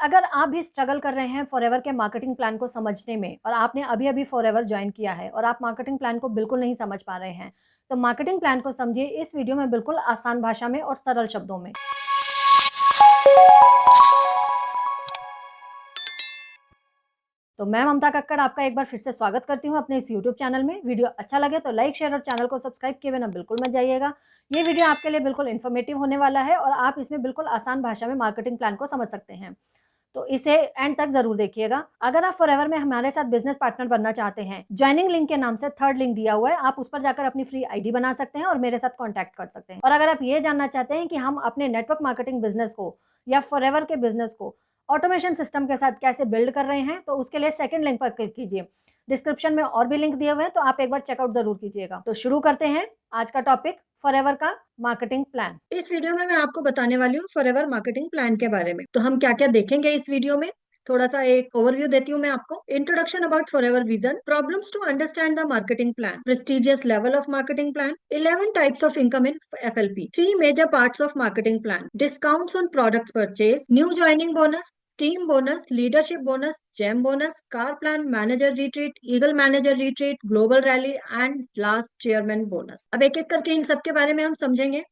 अगर आप भी स्ट्रगल कर रहे हैं फॉरएवर के मार्केटिंग प्लान को समझने में और आपने अभी-अभी फॉरएवर जॉइन किया है और आप मार्केटिंग प्लान को बिल्कुल नहीं समझ पा रहे हैं, तो मार्केटिंग प्लान को समझिए इस वीडियो में बिल्कुल आसान भाषा में और सरल शब्दों में। तो मैं ममता कक्कड़ आपका एक बार फिर से स्वागत करती हूँ अपने इस यूट्यूब चैनल में। वीडियो अच्छा लगे तो लाइक, शेयर और चैनल को सब्सक्राइब किए बिना बिल्कुल मत जाइएगा। ये वीडियो आपके लिए बिल्कुल इन्फॉर्मेटिव होने वाला है और आप इसमें बिल्कुल आसान भाषा में मार्केटिंग प्लान को समझ सकते हैं। तो इसे एंड तक जरूर देखिएगा। अगर आप फॉरएवर में हमारे साथ बिजनेस पार्टनर बनना चाहते हैं, ज्वाइनिंग लिंक के नाम से थर्ड लिंक दिया हुआ है, आप उस पर जाकर अपनी फ्री आईडी बना सकते हैं और मेरे साथ कांटेक्ट कर सकते हैं। और अगर आप ये जानना चाहते हैं कि हम अपने नेटवर्क मार्केटिंग बिजनेस को या फॉरएवर के बिजनेस को ऑटोमेशन सिस्टम के साथ कैसे बिल्ड कर रहे हैं, तो उसके लिए सेकंड लिंक पर क्लिक कीजिए। डिस्क्रिप्शन में और भी लिंक दिए हुए हैं, तो आप एक बार चेकआउट जरूर कीजिएगा। तो शुरू करते हैं आज का टॉपिक, फॉरएवर का मार्केटिंग प्लान। इस वीडियो में मैं आपको बताने वाली हूँ फॉरएवर मार्केटिंग प्लान के बारे में। तो हम क्या क्या देखेंगे इस वीडियो में, थोड़ा सा एक ओवरव्यू देती हूँ मैं आपको। Introduction about Forever vision, problems to understand the marketing plan, prestigious level of marketing plan, 11 types of income in FLP, 3 major parts of marketing plan, discounts on products purchase, new joining bonus, team bonus, leadership bonus, gem bonus, car plan, manager retreat, eagle manager retreat, global rally and last chairman bonus. अब एक एक करके इन सब के बारे में हम समझेंगे।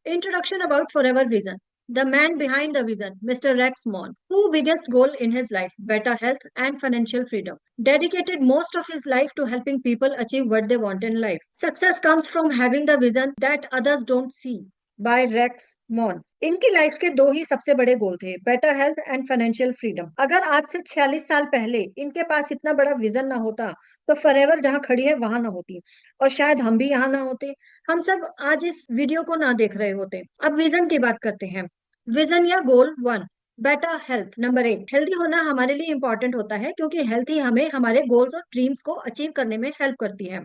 Introduction about Forever Vision. The man behind the vision, Mr. Rex Mon, whose biggest goal in his life, better health and financial freedom, dedicated most of his life to helping people achieve what they want in life. Success comes from having the vision that others don't see. By Rex Maughan. इनकी life के दो ही सबसे बड़े goal थे, better health and financial freedom. अगर आज से 46 साल पहले इनके पास इतना बड़ा विजन ना होता तो फॉरएवर जहाँ खड़ी है वहां ना होती और शायद हम भी यहाँ ना होते। हम सब आज इस वीडियो को ना देख रहे होते। अब विजन की बात करते हैं। विजन या गोल 1, बेटर हेल्थ। नंबर 1, हेल्दी होना हमारे लिए इंपॉर्टेंट होता है क्योंकि हेल्थ ही हमें हमारे गोल्स और ड्रीम्स को अचीव करने में हेल्प करती है।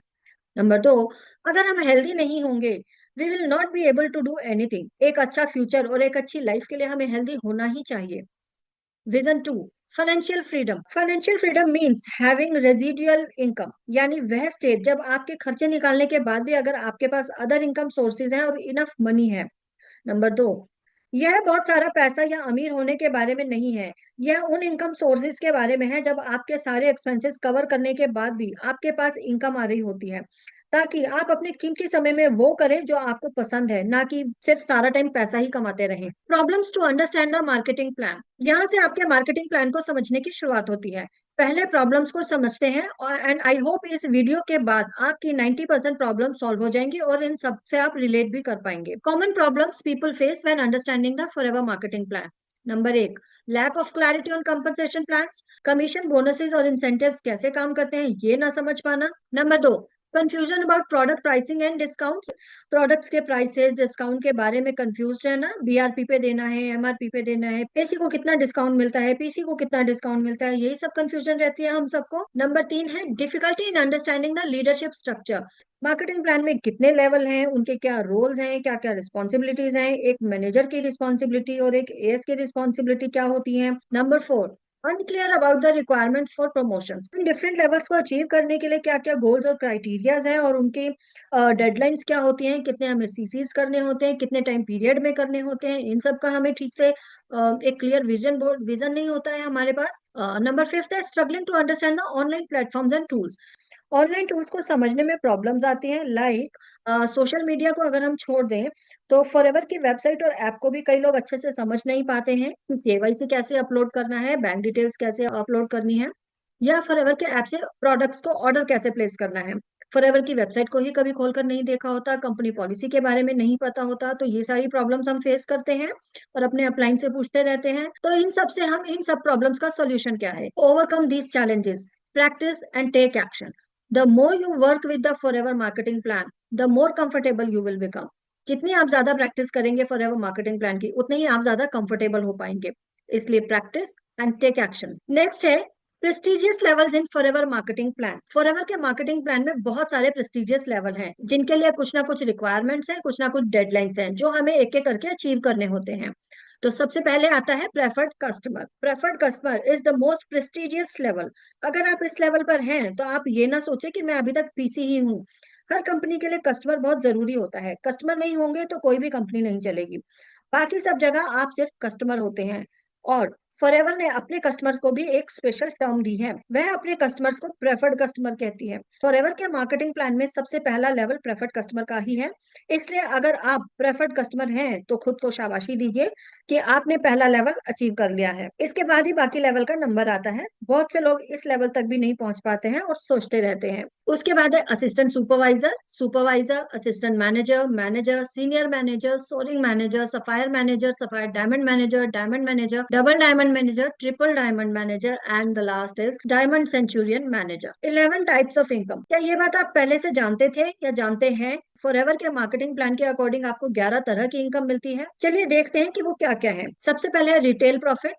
नंबर 2, अगर हम हेल्दी नहीं होंगे, we will not be able to do anything. एक अच्छा फ्यूचर और एक अच्छी लाइफ के लिए हमें हेल्दी होना ही चाहिए। Vision 2, financial freedom. Financial freedom means having residual income, यानी वह स्टेट जब आपके खर्चे निकालने के बाद भी अगर आपके पास अदर इनकम सोर्सेज हैं और इनफ मनी है। नंबर 2, यह बहुत सारा पैसा या अमीर होने के बारे में नहीं है। यह उन इनकम सोर्सेज के बारे में है जब आपके सारे एक्सपेंसेस कवर करने के बाद भी आपके पास इनकम आ रही होती है, ताकि आप अपने कीमती समय में वो करें जो आपको पसंद है, ना कि सिर्फ सारा टाइम पैसा ही कमाते रहें। Problems to understand the marketing plan. यहाँ से आपके मार्केटिंग प्लान को समझने की शुरुआत होती है। पहले प्रॉब्लम्स को समझते हैं और एंड आई होप इस वीडियो के बाद आपकी 90% प्रॉब्लम सॉल्व हो जाएंगी और इन सब से आप रिलेट भी कर पाएंगे। Common problems people face when understanding the Forever marketing plan. Number 1, lack of clarity on compensation plans. Commission, bonuses और इंसेंटिव्स कैसे काम करते हैं ये ना समझ पाना। Number 2, confusion about product pricing and discounts. Products के प्राइसेस, डिस्काउंट के बारे में कंफ्यूज रहना। बीआरपी पे देना है, एमआरपी पे देना है, एसी को कितना डिस्काउंट मिलता है, पीसी को कितना डिस्काउंट मिलता है, यही सब कंफ्यूजन रहती है हम सबको। नंबर 3 है difficulty in understanding the leadership structure. Marketing plan में कितने लेवल हैं, उनके क्या रोल्स हैं, क्या क्या रिस्पॉन्सिबिलिटीज हैं, एक मैनेजर की रिस्पॉन्सिबिलिटी और एक एएस की रिस्पॉन्सिबिलिटी क्या होती है। Number 4, unclear about the requirements for promotions. In different levels को अचीव करने के लिए क्या क्या गोल्स और क्राइटेरियाज हैं और उनके डेडलाइंस क्या होती हैं, कितने हमें सीसीज करने होते हैं, कितने टाइम पीरियड में करने होते हैं, इन सब का हमें ठीक से एक क्लियर विजन नहीं होता है हमारे पास। नंबर 5 है struggling to understand the online platforms and tools. Online tools को समझने में प्रॉब्लम्स आती हैं, लाइक सोशल मीडिया को अगर हम छोड़ दें तो फॉरएवर की वेबसाइट और ऐप को भी कई लोग अच्छे से समझ नहीं पाते हैं कि केवाईसी कैसे अपलोड करना है, बैंक डिटेल्स कैसे अपलोड करनी है, या फॉरएवर के ऐप से प्रोडक्ट्स को ऑर्डर कैसे प्लेस करना है। फॉरएवर की वेबसाइट को ही कभी खोलकर नहीं देखा होता, कंपनी पॉलिसी के बारे में नहीं पता होता, तो ये सारी प्रॉब्लम्स हम फेस करते हैं और अपने अपलाइन से पूछते रहते हैं। तो इन सब से हम इन सब प्रॉब्लम्स का सोल्यूशन क्या है? Overcome these challenges, practice and take action. The more you work with the forever marketing plan, the more comfortable you will become. जितनी आप ज्यादा प्रैक्टिस करेंगे फॉरएवर मार्केटिंग प्लान की, उतने ही आप ज्यादा कंफर्टेबल हो पाएंगे। इसलिए practice and take action. Next है prestigious levels in Forever marketing plan. Forever के मार्केटिंग प्लान में बहुत सारे प्रेस्टिजियस लेवल हैं, जिनके लिए कुछ ना कुछ रिक्वायरमेंट्स हैं, कुछ ना कुछ डेडलाइंस हैं, जो हमें एक एक करके अचीव करने होते हैं। तो सबसे पहले आता है preferred customer. Preferred customer is the most prestigious level. अगर आप इस लेवल पर हैं तो आप ये ना सोचे कि मैं अभी तक पीसी ही हूँ। हर कंपनी के लिए कस्टमर बहुत जरूरी होता है। कस्टमर नहीं होंगे तो कोई भी कंपनी नहीं चलेगी। बाकी सब जगह आप सिर्फ कस्टमर होते हैं और फॉरएवर ने अपने कस्टमर्स को भी एक स्पेशल टर्म दी है, वह अपने कस्टमर्स को प्रेफर्ड कस्टमर कहती है। फॉरएवर के मार्केटिंग प्लान में सबसे पहला लेवल प्रेफर्ड कस्टमर का ही है, इसलिए अगर आप प्रेफर्ड कस्टमर हैं तो खुद को शाबाशी दीजिए कि आपने पहला लेवल अचीव कर लिया है। इसके बाद ही बाकी लेवल का नंबर आता है। बहुत से लोग इस लेवल तक भी नहीं पहुंच पाते हैं और सोचते रहते हैं। उसके बाद है assistant supervisor, supervisor, assistant manager, manager, senior manager, soaring manager, sapphire diamond manager, diamond manager, double diamond manager, triple diamond manager and the last is diamond centurion manager. 11 types of income. क्या ये बात आप पहले से जानते थे या जानते हैं? फॉरएवर के मार्केटिंग प्लान के अकॉर्डिंग आपको 11 तरह की इनकम मिलती है। चलिए देखते हैं कि वो क्या क्या है। सबसे पहले है रिटेल प्रॉफिट,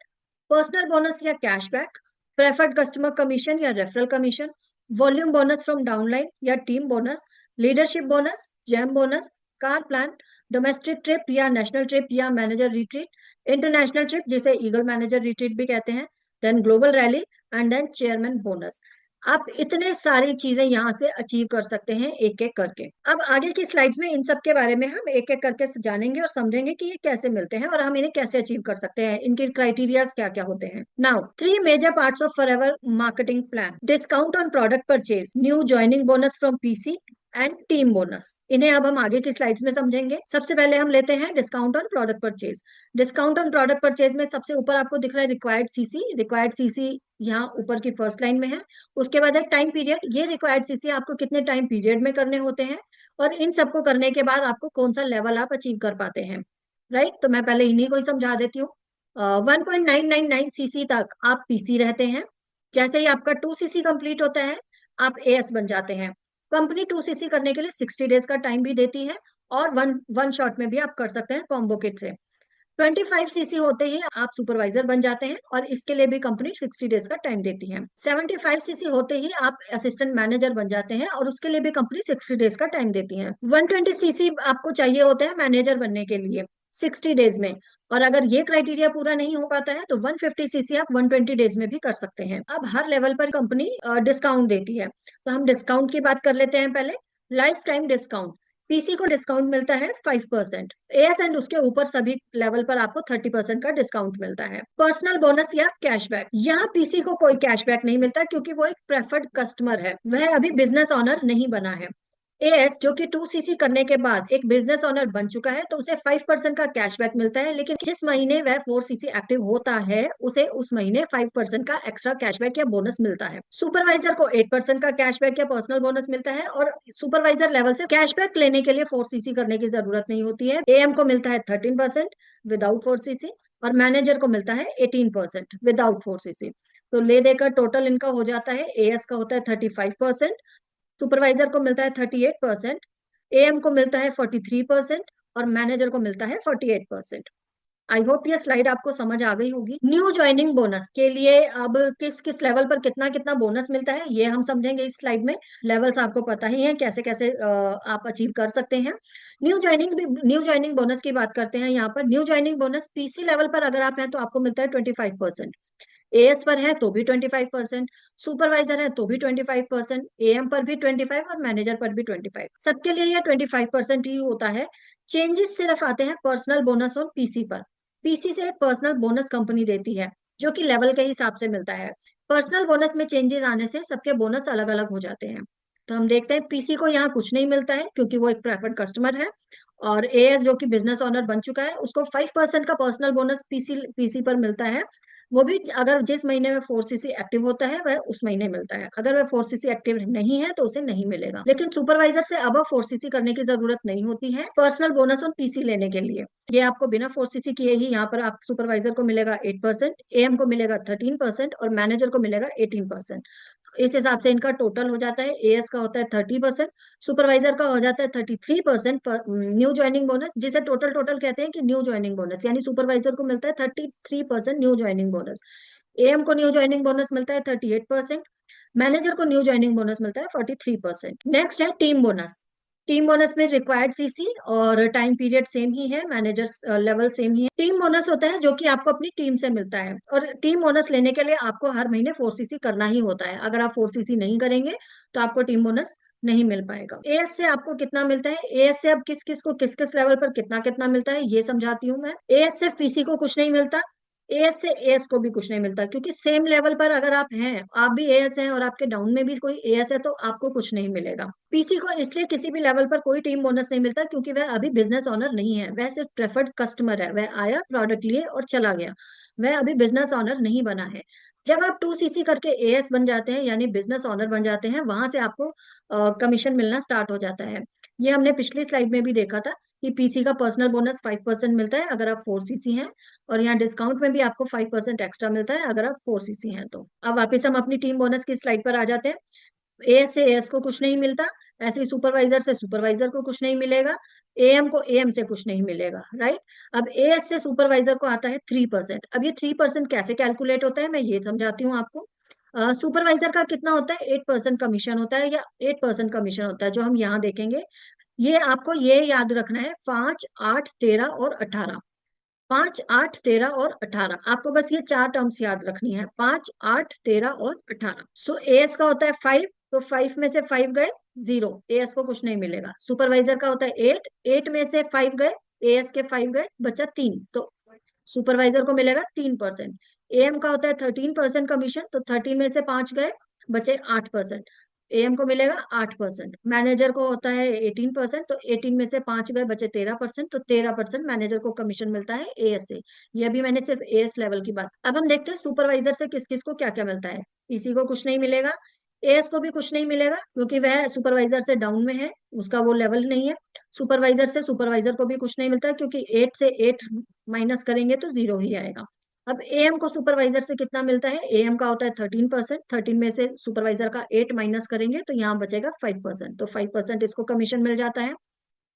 पर्सनल बोनस या कैशबैक, प्रेफर्ड कस्टमर कमीशन या referral commission, volume bonus from downline या team bonus, leadership bonus, gem bonus, car plan, domestic trip या नेशनल ट्रिप या मैनेजर रिट्रीट, इंटरनेशनल ट्रिप जिसे ईगल मैनेजर रिट्रीट भी कहते हैं, then global rally and then chairman bonus. आप इतने सारी चीजें यहाँ से अचीव कर सकते हैं एक एक करके। अब आगे की स्लाइड्स में इन सब के बारे में हम एक एक करके जानेंगे और समझेंगे कि ये कैसे मिलते हैं और हम इन्हें कैसे अचीव कर सकते हैं, इनके क्राइटेरियाज क्या क्या होते हैं। Now 3 major parts of Forever marketing plan. Discount on product purchase, new joining bonus from PC and team bonus. इन्हें अब हम आगे की स्लाइड्स में समझेंगे। सबसे पहले हम लेते हैं discount on product purchase. Discount on product purchase में सबसे ऊपर आपको दिख रहा है रिक्वायर्ड सीसी। रिक्वायर्ड सीसी यहाँ ऊपर की फर्स्ट लाइन में है। उसके बाद है टाइम पीरियड। ये रिक्वायर्ड सीसी आपको कितने टाइम पीरियड में करने होते हैं और इन सबको करने के बाद आपको कौन सा लेवल आप अचीव कर पाते हैं। राइट, तो मैं पहले इन्हीं को ही समझा देती हूँ। 1.999 सीसी तक आप पीसी रहते हैं। जैसे ही आपका 2 सीसी कंप्लीट होता है आप एएस बन जाते हैं। कंपनी 2 सीसी करने के लिए 60 डेज का टाइम भी देती है और वन शॉट में भी आप कर सकते हैं कॉम्बो किट से। 25 सीसी होते ही आप सुपरवाइजर बन जाते हैं और इसके लिए भी कंपनी 60 डेज का टाइम देती है। 75 सीसी होते ही आप असिस्टेंट मैनेजर बन जाते हैं और उसके लिए भी कंपनी 60 डेज का टाइम देती है। 120 सीसी आपको चाहिए होते हैं मैनेजर बनने के लिए 60 डेज में, और अगर ये क्राइटेरिया पूरा नहीं हो पाता है तो 150 सीसी आप 120 डेज में भी कर सकते हैं। अब हर लेवल पर कंपनी डिस्काउंट देती है, तो हम डिस्काउंट की बात कर लेते हैं पहले। Life time discount. पीसी को डिस्काउंट मिलता है 5%, एएस एंड उसके ऊपर सभी लेवल पर आपको 30% का डिस्काउंट मिलता है। पर्सनल बोनस या कैशबैक। यहाँ पीसी को कोई कैशबैक नहीं मिलता क्योंकि वो एक प्रेफर्ड कस्टमर है, वह अभी बिजनेस ऑनर नहीं बना है। एएस जो कि 2 सीसी करने के बाद एक बिजनेस ओनर बन चुका है तो उसे 5% का कैशबैक मिलता है, लेकिन जिस महीने वह 4 सीसी एक्टिव होता है उसे उस महीने 5% का एक्स्ट्रा कैशबैक या बोनस मिलता है। सुपरवाइजर को 8% का कैशबैक या पर्सनल बोनस मिलता है और सुपरवाइजर लेवल से कैशबैक लेने के लिए 4 सीसी करने की जरूरत नहीं होती है। एएम को मिलता है 13% विदाउट 4 सीसी और मैनेजर को मिलता है 18% विदाउट 4 सीसी। तो ले देकर टोटल इनका हो जाता है, एएस का होता है 35%, सुपरवाइजर को मिलता है 38%, एएम को मिलता है 43% और मैनेजर को मिलता है 48%। आई होप ये स्लाइड आपको समझ आ गई होगी। न्यू ज्वाइनिंग बोनस के लिए अब किस किस लेवल पर कितना कितना बोनस मिलता है ये हम समझेंगे इस स्लाइड में। लेवल्स आपको पता ही है कैसे कैसे आप अचीव कर सकते हैं। न्यू ज्वाइनिंग बोनस की बात करते हैं। यहाँ पर new joining bonus PC level पर अगर आप हैं तो आपको मिलता है 25%, एएस पर है तो भी 25%, सुपरवाइजर है तो भी 25%, एएम पर भी 25 और मैनेजर पर भी 25। सबके लिए यह 25% ही होता है। चेंजेस सिर्फ आते हैं पर्सनल बोनस और पीसी पर। पीसी से एक पर्सनल बोनस कंपनी देती है जो कि लेवल के हिसाब से मिलता है। पर्सनल बोनस में चेंजेस आने से सबके बोनस अलग अलग हो जाते हैं। तो हम देखते हैं पीसी को यहाँ कुछ नहीं मिलता है क्योंकि वो एक प्रेफर्ड कस्टमर है, और एएस जो कि बिजनेस ओनर बन चुका है उसको 5% का पर्सनल बोनस पीसी पर मिलता है। वो भी अगर जिस महीने में 4 सीसी एक्टिव होता है वह उस महीने मिलता है, अगर वह 4 सीसी एक्टिव नहीं है तो उसे नहीं मिलेगा। लेकिन सुपरवाइजर से अब 4 सीसी करने की जरूरत नहीं होती है पर्सनल बोनस और पीसी लेने के लिए। ये आपको बिना 4 सीसी किए ही यहाँ पर आप सुपरवाइजर को मिलेगा 8%, एएम को मिलेगा 13% और मैनेजर को मिलेगा 18%। इस हिसाब से इनका टोटल हो जाता है, एएस का होता है 30%, सुपरवाइजर का हो जाता है 33% न्यू ज्वाइनिंग बोनस, जिसे टोटल टोटल कहते हैं कि न्यू ज्वाइनिंग बोनस, यानी सुपरवाइजर को मिलता है 33% न्यू ज्वाइनिंग बोनस, एएम को न्यू ज्वाइनिंग बोनस मिलता है 38%, मैनेजर को न्यू ज्वाइनिंग बोनस मिलता है 43%। नेक्स्ट है टीम बोनस। टीम बोनस में रिक्वायर्ड सीसी और टाइम पीरियड सेम ही है, मैनेजर लेवल सेम ही है। टीम बोनस होता है जो कि आपको अपनी टीम से मिलता है, और टीम बोनस लेने के लिए आपको हर महीने 4 सीसी करना ही होता है। अगर आप 4 सीसी नहीं करेंगे तो आपको टीम बोनस नहीं मिल पाएगा। एएस से आपको कितना मिलता है, एएस से अब किस किस को किस किस लेवल पर कितना कितना मिलता है ये समझाती हूँ मैं। एएस से पीसी को कुछ नहीं मिलता, एएस से एएस को भी कुछ नहीं मिलता, क्योंकि सेम लेवल पर अगर आप हैं, आप भी एएस हैं और आपके डाउन में भी कोई एएस है, तो आपको कुछ नहीं मिलेगा। पीसी को इसलिए किसी भी लेवल पर कोई टीम बोनस नहीं मिलता, क्योंकि वह अभी बिजनेस ओनर नहीं है, वह सिर्फ प्रेफर्ड कस्टमर है, वह आया, प्रोडक्ट लिए और चला गया, वह अभी बिजनेस ओनर नहीं बना है। जब आप 2 सीसी करके एएस बन जाते हैं, यानी बिजनेस ओनर बन जाते हैं, वहां से आपको कमीशन मिलना स्टार्ट हो जाता है। ये हमने पिछली स्लाइड में भी देखा था कि पीसी का पर्सनल बोनस 5% मिलता है अगर आप 4 सीसी हैं, और यहाँ डिस्काउंट में भी आपको 5% एक्स्ट्रा मिलता है अगर आप 4 सीसी हैं। तो अब वापस हम अपनी टीम बोनस की स्लाइड पर आ जाते हैं। एएस से एएस को कुछ नहीं मिलता, ऐसे ही सुपरवाइजर से सुपरवाइजर को कुछ नहीं मिलेगा, एएम को एएम से कुछ नहीं मिलेगा, राइट। अब एएस से सुपरवाइजर को आता है 3%। अब ये 3% कैसे कैलकुलेट होता है, मैं ये समझाती हूँ आपको। सुपरवाइजर का कितना होता है, 8% कमीशन होता है, या 8% कमीशन होता है, जो हम यहाँ देखेंगे। ये आपको ये याद रखना है, 5, 8, 13 और 18। 5, 8, 13 और 18, आपको बस ये 4 टर्म्स याद रखनी है, 5, 8, 13 और 18। सो एएस का होता है 5, तो 5 में से 5 गए, 0, एएस को कुछ नहीं मिलेगा। सुपरवाइजर का होता है 8, 8 में से 5 गए, एएस के 5 गए, बचा 3, तो सुपरवाइजर को मिलेगा 3%। एएम का होता है 13% कमीशन, तो 13 में से 5 गए, बचे 8%, एएम को मिलेगा 8%। मैनेजर को होता है 18%, तो 18 में से 5 गए, बचे 13%, तो 13% मैनेजर को कमीशन मिलता है एएस से। ये अभी मैंने सिर्फ एएस लेवल की बात। अब हम देखते हैं सुपरवाइजर से किस किस को क्या क्या मिलता है। पीसी को कुछ नहीं मिलेगा, एएस को भी कुछ नहीं मिलेगा, क्योंकि वह सुपरवाइजर से डाउन में है, उसका वो लेवल नहीं है। सुपरवाइजर से सुपरवाइजर को भी कुछ नहीं मिलता, क्योंकि 8 से 8 माइनस करेंगे तो 0 ही आएगा। अब एएम को सुपरवाइजर से कितना मिलता है, एएम का होता है 13%, 13 में से सुपरवाइजर का 8 माइनस करेंगे तो यहाँ बचेगा 5%, तो 5% इसको कमीशन मिल जाता है।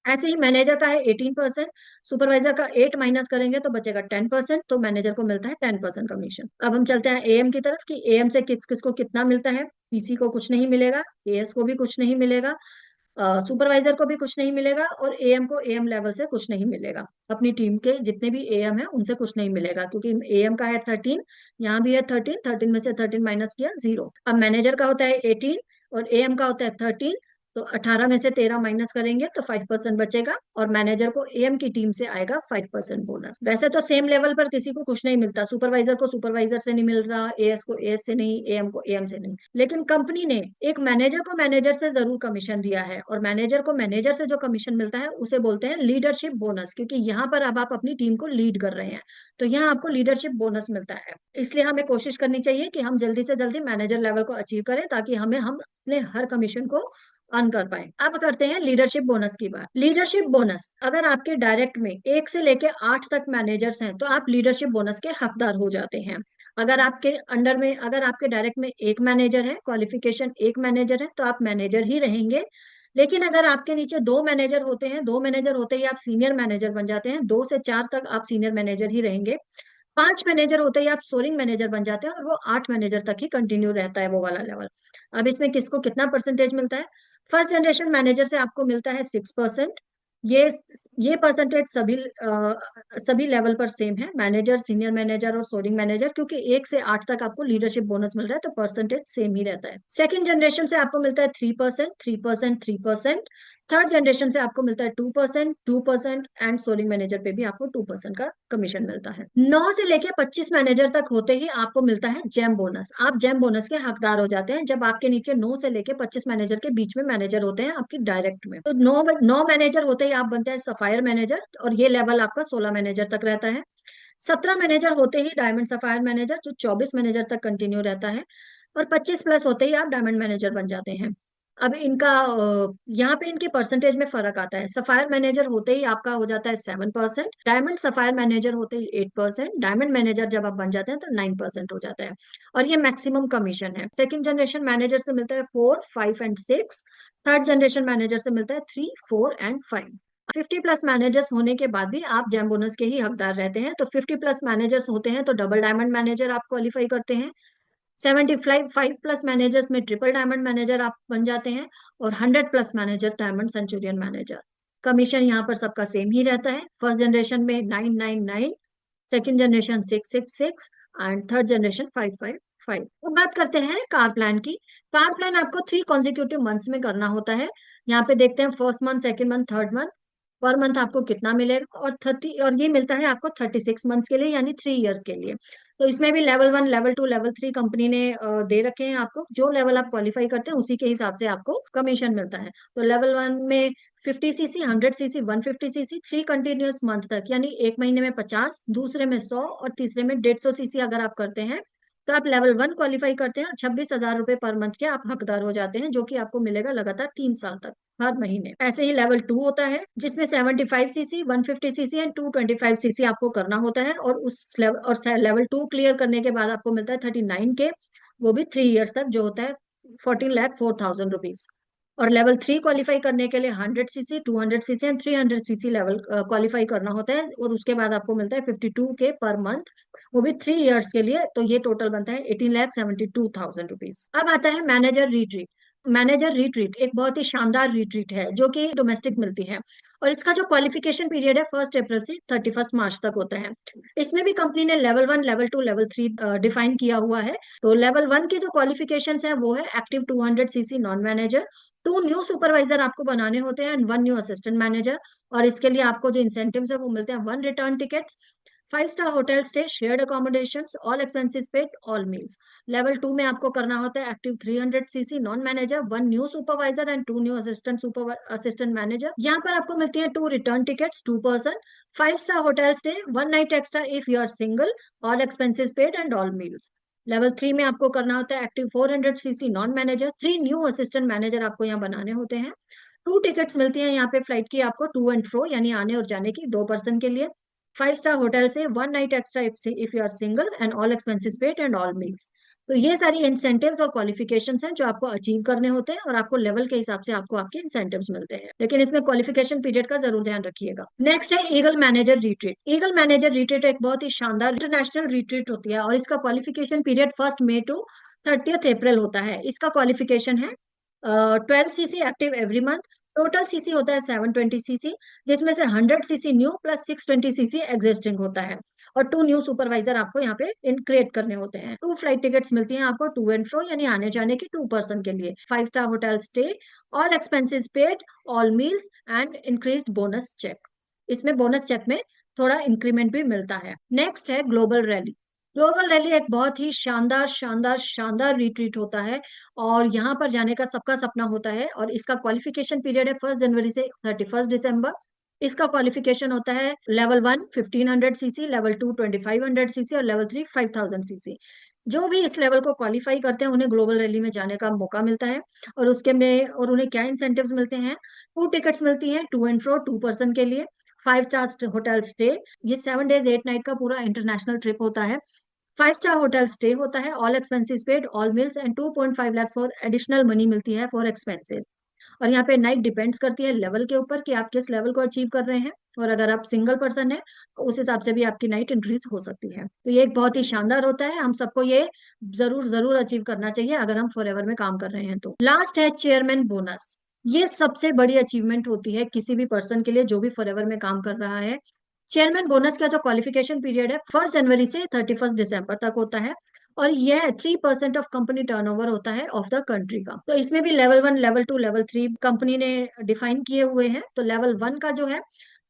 ऐसे ही मैनेजर का है 18%, सुपरवाइजर का 8 माइनस करेंगे तो बचेगा 10%, तो मैनेजर को मिलता है 10% कमीशन। अब हम चलते हैं एएम की तरफ कि एएम से किस किस को कितना मिलता है। पीसी को कुछ नहीं मिलेगा, एएस को भी कुछ नहीं मिलेगा, सुपरवाइजर को भी कुछ नहीं मिलेगा, और एएम को एएम लेवल से कुछ नहीं मिलेगा। अपनी टीम के जितने भी एएम है उनसे कुछ नहीं मिलेगा, क्योंकि एएम का है 13, यहाँ भी है 13, 13 में से 13 माइनस किया, 0। अब मैनेजर का होता है 18 और एएम का होता है 13, तो 18 में से 13 माइनस करेंगे तो 5% बचेगा, और मैनेजर को एएम की टीम से आएगा 5% बोनस। वैसे तो सेम लेवल पर किसी को कुछ नहीं मिलता, सुपरवाइजर को सुपरवाइजर से नहीं मिल रहा, एएस को एएस से नहीं, एएम को एएम से नहीं, लेकिन कंपनी ने एक मैनेजर को मैनेजर से जरूर कमीशन दिया है, और मैनेजर को मैनेजर से जो कमीशन मिलता है उसे बोलते हैं लीडरशिप बोनस, क्योंकि यहाँ पर अब आप अपनी टीम को लीड कर रहे हैं, तो यहाँ आपको लीडरशिप बोनस मिलता है। इसलिए हमें कोशिश करनी चाहिए कि हम जल्दी से जल्दी मैनेजर लेवल को अचीव करें, ताकि हम अपने हर कमीशन को अर्न कर पाए। अब करते हैं लीडरशिप बोनस की बात। लीडरशिप बोनस, अगर आपके डायरेक्ट में 1 से लेके 8 तक मैनेजर्स हैं, तो आप लीडरशिप बोनस के हकदार हो जाते हैं। अगर आपके अंडर में, अगर आपके डायरेक्ट में एक मैनेजर है, क्वालिफिकेशन एक मैनेजर है, तो आप मैनेजर ही रहेंगे। लेकिन अगर आपके नीचे 2 मैनेजर होते हैं, 2 मैनेजर होते ही आप सीनियर मैनेजर बन जाते हैं, 2 से 4 तक आप सीनियर मैनेजर ही रहेंगे। 5 मैनेजर होते ही आप सोरिंग मैनेजर बन जाते हैं, और वो 8 मैनेजर तक ही कंटिन्यू रहता है वो वाला लेवल। अब इसमें किसको कितना परसेंटेज मिलता है। फर्स्ट जनरेशन मैनेजर से आपको मिलता है 6%। ये ये परसेंटेज सभी लेवल पर सेम है, मैनेजर, सीनियर मैनेजर और सोरिंग मैनेजर, क्योंकि 1 से 8 तक आपको लीडरशिप बोनस मिल रहा है, तो परसेंटेज सेम ही रहता है। सेकंड जनरेशन से आपको मिलता है 3%, 3%, 3%। थर्ड जनरेशन से आपको मिलता है 2%, 2%, एंड सोलिंग मैनेजर पे भी आपको 2% का कमीशन मिलता है। 9 से लेके 25 मैनेजर तक होते ही आपको मिलता है जेम बोनस। आप जेम बोनस के हकदार हो जाते हैं जब आपके नीचे 9 से लेके 25 मैनेजर के बीच में मैनेजर होते हैं आपकी डायरेक्ट में। तो 9 मैनेजर होते ही आप बनते हैं सफायर मैनेजर, और ये लेवल आपका 16 मैनेजर तक रहता है। 17 मैनेजर होते ही डायमंड सफायर मैनेजर, जो 24 मैनेजर तक कंटिन्यू रहता है, और 25 प्लस होते ही आप डायमंड मैनेजर बन जाते हैं। अब इनका यहाँ पे इनके परसेंटेज में फर्क आता है। सफायर मैनेजर होते ही आपका हो जाता है 7%, डायमंड सफायर मैनेजर होते ही 8%, डायमंड मैनेजर जब आप बन जाते हैं तो 9% हो जाता है, और ये मैक्सिमम कमीशन है। सेकंड जनरेशन मैनेजर से मिलता है 4, 5 एंड 6। थर्ड जनरेशन मैनेजर से मिलता है 3, 4 एंड 5। 50 प्लस मैनेजर्स होने के बाद भी आप जेम बोनस के ही हकदार रहते हैं। तो 50 प्लस मैनेजर्स होते हैं तो डबल डायमंड मैनेजर आप क्वालिफाई करते हैं। 75 प्लस मैनेजर्स में ट्रिपल डायमंड मैनेजर आप बन जाते हैं, और 100 plus manager diamond centurion manager. Commission यहाँ पर सबका सेम ही रहता है। फर्स्ट जनरेशन में 999, second generation 666 and third generation 555। अब बात करते हैं कार प्लान की। कार प्लान आपको 3 कॉन्जिक्यूटिव मंथ्स में करना होता है। यहाँ पे देखते हैं first month, second month, third month. Per month आपको कितना मिलेगा, और 30, और ये मिलता है आपको 36 मंथ्स के लिए, यानी 3 इयर्स के लिए। तो इसमें भी लेवल 1, लेवल 2, लेवल 3 कंपनी ने दे रखे हैं आपको। जो लेवल आप क्वालिफाई करते हैं उसी के हिसाब से आपको कमीशन मिलता है। तो लेवल 1 में 50 CC, 100 CC, 150 CC, 3 continuous month तक, यानी एक महीने में 50, दूसरे में 100 और तीसरे में 150 सीसी अगर आप करते हैं तो आप लेवल 1 क्वालिफाई करते हैं, और 26,000 रुपए पर मंथ के आप हकदार हो जाते हैं, जो कि आपको मिलेगा लगातार 3 साल तक, हर महीने। ऐसे ही लेवल 2 होता है, जिसमें 75 सीसी, 150 सीसी एंड 225 सीसी आपको करना होता है, और उस लेवल 2 क्लियर करने के बाद आपको मिलता है 39 के, वो भी 3 इयर्स तक, जो होता है 14,04,000 रुपीज। और लेवल 3 क्वालिफाई करने के लिए 100 CC, 200 CC and 300 CC level qualify करना होता है, और उसके बाद आपको मिलता है 52 के पर मंथ, वो भी 3 इयर्स के लिए। तो ये टोटल बनता है 18,72,000 रुपीज। अब आता है मैनेजर रिट्रीट। मैनेजर रिट्रीट एक बहुत ही शानदार रिट्रीट है, जो कि डोमेस्टिक मिलती है, और इसका जो क्वालिफिकेशन पीरियड है 1 अप्रैल से 31 मार्च तक होता है। इसमें भी कंपनी ने लेवल 1, लेवल 2, लेवल 3 डिफाइन किया हुआ है। तो लेवल 1 के जो क्वालिफिकेशन है वो है active 200 CC non manager, 2 new supervisor आपको बनाने होते हैं, एंड 1 न्यू असिस्टेंट मैनेजर। और इसके लिए आपको जो इंसेंटिव्स है वो मिलते हैं, 1 return ticket, 5 star hotel stay, shared accommodation, all expenses paid, all meals. Level 2 में आपको करना होता है active 300 CC non manager, 1 new supervisor and 2 new assistant manager. यहाँ पर आपको मिलती है 2 return tickets, 2 person, 5 star hotel stay, 1 night extra if you are single, all expenses paid and all meals. Level 3 में आपको करना होता है active 400 CC non manager, 3 new assistant manager आपको यहाँ बनाने होते हैं। 2 टिकट्स मिलती हैं यहाँ पे फ्लाइट की आपको, टू एंड फ्रो, यानी आने और जाने की, 2 पर्सन के लिए। 5 स्टार होटल से 1 night extra if you are single, and all expenses paid and all meals. तो ये सारी इंसेंटिव्स और क्वालिफिकेशंस हैं जो आपको अचीव करने होते हैं, और आपको लेवल के हिसाब से आपको आपके इंसेंटिव्स मिलते हैं, लेकिन इसमें क्वालिफिकेशन पीरियड का जरूर ध्यान रखिएगा। नेक्स्ट है eagle manager retreat. Eagle manager retreat एक बहुत ही शानदार इंटरनेशनल रिट्रीट होती है, और इसका क्वालिफिकेशन पीरियड 1 मई टू 30 अप्रैल होता है। इसका क्वालिफिकेशन है 12 CC active every month, total CC होता है 720 सीसी, जिसमें से 100 CC new plus 620 CC existing होता है, और 2 न्यू सुपरवाइजर आपको यहाँ पे क्रिएट करने होते हैं। 2 फ्लाइट टिकट्स मिलती हैं आपको, टू एंड फ्रो, यानी आने जाने की, 2 पर्सन के लिए। 5 star hotel stay, all expenses paid, all meals and increased bonus cheque. इसमें बोनस चेक में थोड़ा इंक्रीमेंट भी मिलता है। नेक्स्ट है ग्लोबल रैली। ग्लोबल रैली एक बहुत ही शानदार शानदार शानदार रिट्रीट होता है, और यहाँ पर जाने का सबका सपना होता है, और इसका क्वालिफिकेशन पीरियड है 1 जनवरी से 31 दिसंबर। इसका क्वालिफिकेशन होता है लेवल 1 1500 सीसी, लेवल 2 2500 सीसी, और लेवल 3 5000 सीसी। जो भी इस लेवल को क्वालिफाई करते हैं उन्हें ग्लोबल रैली में जाने का मौका मिलता है, और उसके में और उन्हें क्या इंसेंटिव्स मिलते हैं, 2 टिकट्स मिलती हैं, टू एंड फ्रो, 2 पर्सन के लिए। 5 स्टार होटल स्टे, ये 7 डेज 8 नाइट का पूरा इंटरनेशनल ट्रिप होता है। 5 स्टार होटल स्टे होता है, all expenses paid, all meals and 2.5 lakh for additional money मिलती है फॉर एक्सपेंसेस। और यहाँ पे नाइट डिपेंड्स करती है लेवल के ऊपर कि आप किस लेवल को अचीव कर रहे हैं, और अगर आप सिंगल पर्सन है तो उस हिसाब से भी आपकी नाइट इंक्रीज हो सकती है। तो ये एक बहुत ही शानदार होता है, हम सबको ये जरूर जरूर अचीव करना चाहिए अगर हम फॉरएवर में काम कर रहे हैं। तो लास्ट है चेयरमैन बोनस। ये सबसे बड़ी अचीवमेंट होती है किसी भी पर्सन के लिए जो भी फॉरएवर में काम कर रहा है। चेयरमैन बोनस का जो क्वालिफिकेशन पीरियड है 1 जनवरी से 31 दिसंबर तक होता है, और यह 3% ऑफ कंपनी टर्नओवर होता है ऑफ द कंट्री का। तो इसमें भी लेवल 1, लेवल 2, लेवल 3 कंपनी ने डिफाइन किए हुए हैं। तो लेवल 1 का जो है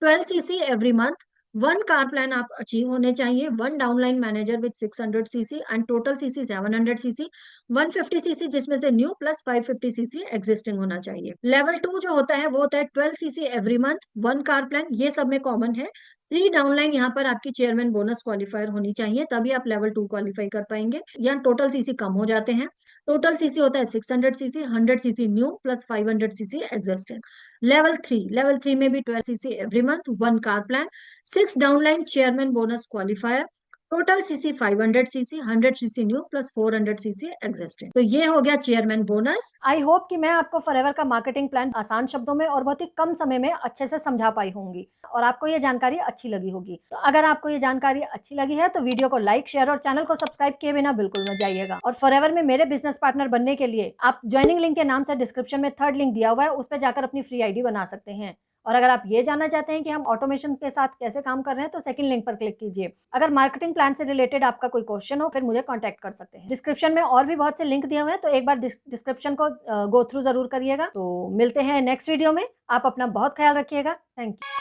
12 CC every month, 1 car plan आप अचीव होने चाहिए, 1 downline manager with 600 CC and total CC 700 CC, 150 CC जिसमें से न्यू प्लस 550 सीसी एग्जिस्टिंग होना चाहिए। लेवल 2 जो होता है वो होता है 12 CC every month, 1 car plan, ये सब में कॉमन है। 3 डाउनलाइन यहाँ पर आपकी चेयरमैन बोनस क्वालिफायर होनी चाहिए, तभी आप लेवल 2 क्वालिफाई कर पाएंगे। यहाँ टोटल सीसी कम हो जाते हैं। टोटल सीसी होता है 600 CC, 100 CC new plus 500 CC existing. Level 3 में भी 12 CC every month, 1 car plan, 6 downline chairman bonus qualifier, total CC 500 CC, 100 CC new plus 400 CC existing. तो ये हो गया चेयरमैन बोनस। आई होप कि मैं आपको फॉरएवर का मार्केटिंग प्लान आसान शब्दों में और बहुत ही कम समय में अच्छे से समझा पाई होंगी, और आपको ये जानकारी अच्छी लगी होगी। तो अगर आपको ये जानकारी अच्छी लगी है तो वीडियो को लाइक, शेयर और चैनल को सब्सक्राइब किए बिना बिल्कुल मत जाइएगा। और फॉरएवर में मेरे बिजनेस पार्टनर बनने के लिए आप ज्वाइनिंग लिंक के नाम से डिस्क्रिप्शन में 3rd लिंक दिया हुआ है, उस पर जाकर अपनी फ्री आईडी बना सकते हैं। और अगर आप ये जानना चाहते हैं कि हम ऑटोमेशन के साथ कैसे काम कर रहे हैं तो सेकंड लिंक पर क्लिक कीजिए। अगर मार्केटिंग प्लान से रिलेटेड आपका कोई क्वेश्चन हो फिर मुझे कॉन्टैक्ट कर सकते हैं। डिस्क्रिप्शन में और भी बहुत से लिंक दिए हुए हैं, तो एक बार डिस्क्रिप्शन को गो थ्रू जरूर करिएगा। तो मिलते हैं नेक्स्ट वीडियो में। आप अपना बहुत ख्याल रखिएगा। Thank you.